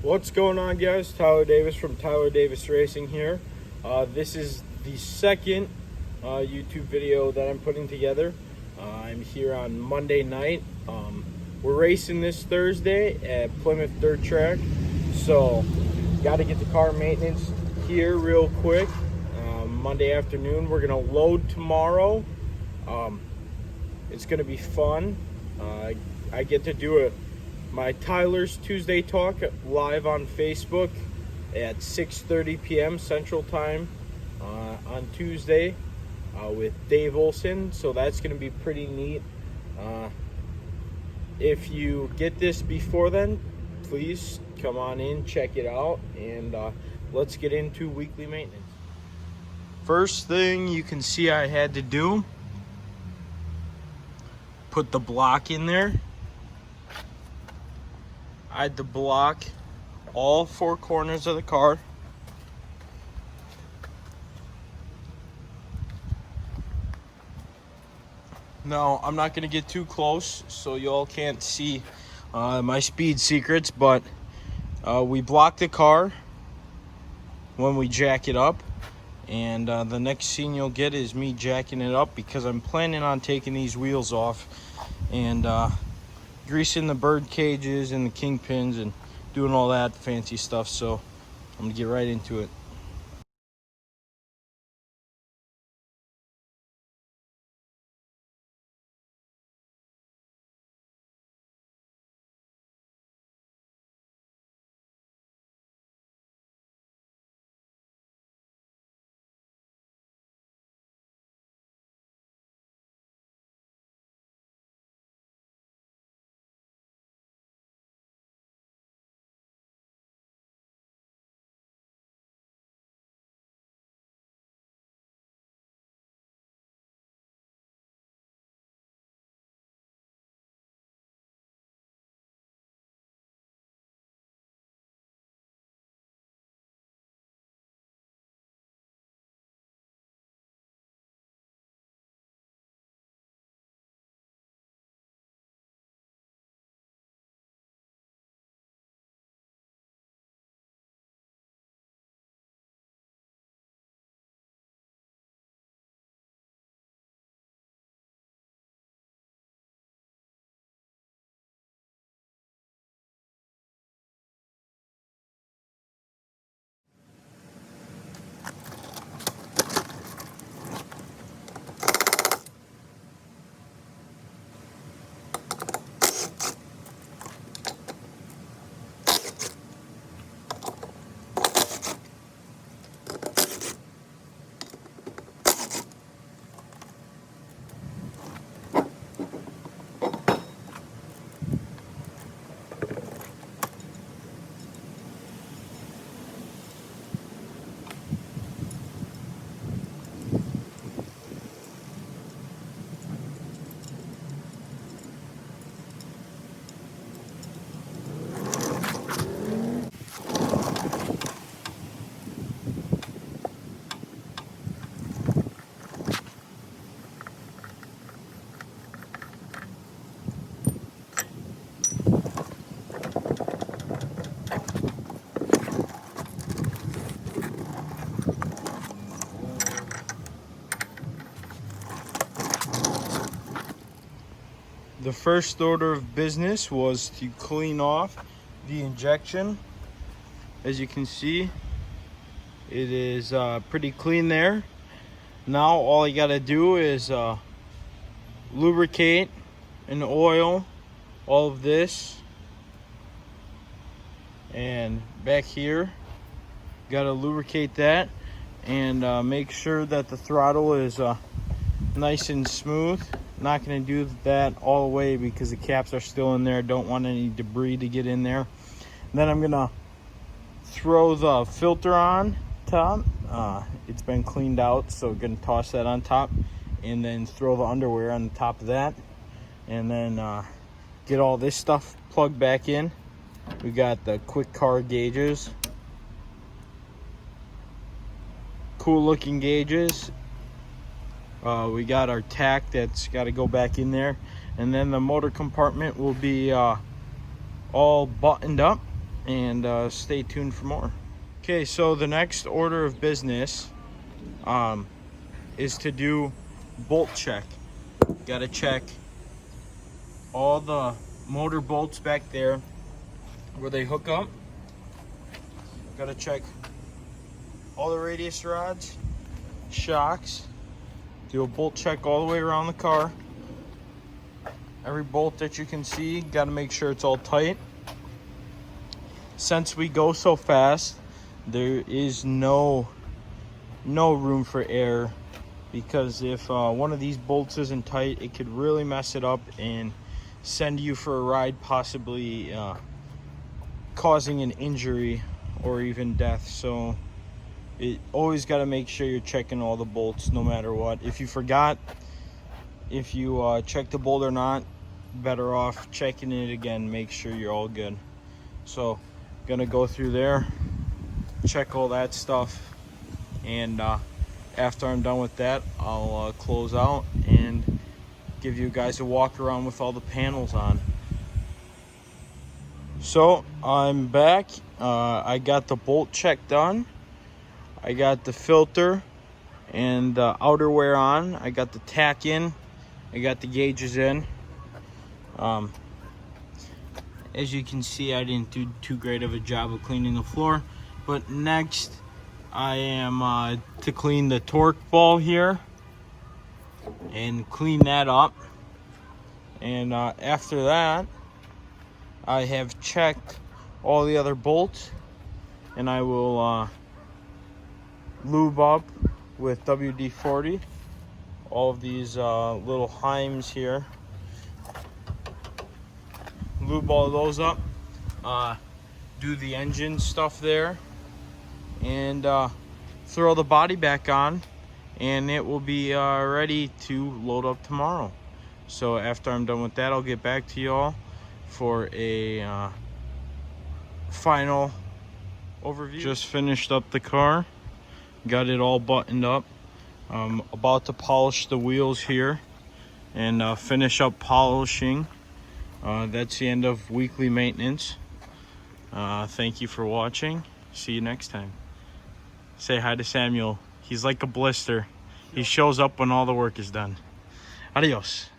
What's going on, guys? Tyler Davis from Tyler Davis Racing here. This is the second YouTube video that I'm putting together. I'm here on Monday night. We're racing this Thursday at Plymouth Dirt Track, so got to get the car maintenance here real quick. Monday afternoon, we're gonna load tomorrow. It's gonna be fun. I get to do my Tyler's Tuesday Talk live on Facebook at 6:30 p.m. Central Time on Tuesday with Dave Olson, so that's going to be pretty neat. If you get this before then, please come on in, check it out, and let's get into weekly maintenance. First thing you can see I had to do, put the block in there. I had to block all four corners of the car. Now, I'm not going to get too close so y'all can't see my speed secrets, but we block the car when we jack it up. And the next scene you'll get is me jacking it up because I'm planning on taking these wheels off and greasing the bird cages and the kingpins and doing all that fancy stuff. So I'm gonna get right into it. The first order of business was to clean off the injection. As you can see, it is pretty clean there. Now all you gotta do is lubricate and oil all of this, and back here gotta lubricate that and make sure that the throttle is nice and smooth. Not going to do that all the way because the caps are still in there. Don't want any debris to get in there. Then I'm going to throw the filter on top. It's been cleaned out, so going to toss that on top and then throw the underwear on the top of that, and then get all this stuff plugged back in. We got the quick car gauges, cool looking gauges. We got our tack that's got to go back in there, and then the motor compartment will be all buttoned up and stay tuned for more. Okay, so the next order of business is to do bolt check. Got to check all the motor bolts back there where they hook up. Got to check all the radius rods, shocks. Do a bolt check all the way around the car. Every bolt that you can see, got to make sure it's all tight. Since we go so fast, there is no room for error, because if one of these bolts isn't tight, it could really mess it up and send you for a ride, possibly causing an injury or even death. So it always got to make sure you're checking all the bolts no matter what. If you forgot, if you check the bolt or not, better off checking it again, make sure you're all good. So gonna go through there, check all that stuff, and after I'm done with that, I'll close out and give you guys a walk around with all the panels on. So I'm back. I got the bolt check done. I got the filter and the outer wear on. I got the tack in. I got the gauges in. As you can see, I didn't do too great of a job of cleaning the floor. But next, I am to clean the torque ball here and clean that up. And after that, I have checked all the other bolts, and I will lube up with WD-40 all of these little heims here. Lube all of those up, do the engine stuff there, and throw the body back on, and it will be ready to load up tomorrow. So after I'm done with that, I'll get back to y'all for a final overview. Just finished up the car, got it all buttoned up. I'm about to polish the wheels here and finish up polishing. That's the end of weekly maintenance. Thank you for watching. See you next time. Say hi to Samuel. He's like a blister. He shows up when all the work is done. Adios.